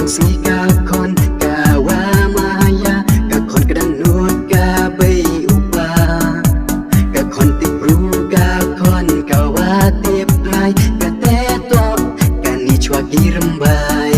sni ka kon ka wa maya ka kon kadang nut ka bay upa ka kon tip ru ka kon ka wa tip lai ka te to ka ni chwa girmbai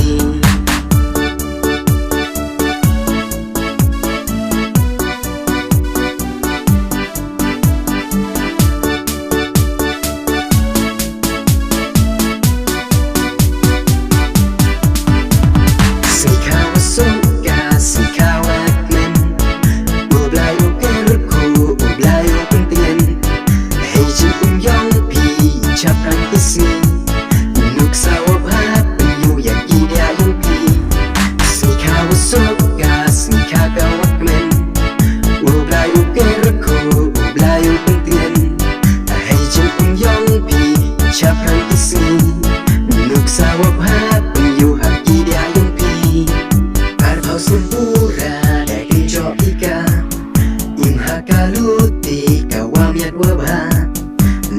Kaluti kawamiat wabha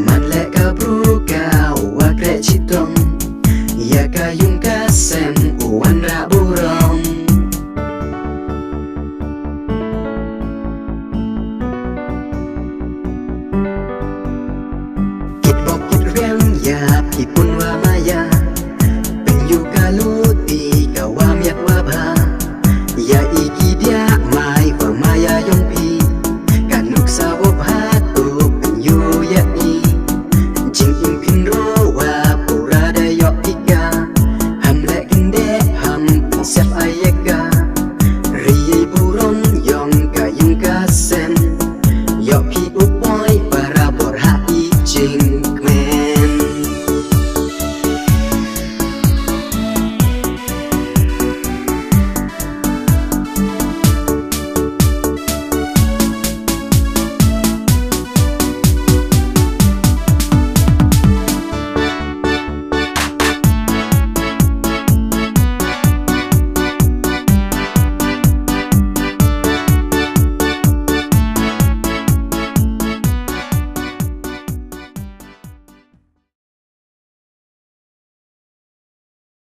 man le kabru ka wa kre chitong ya kayung kasem uwan raburo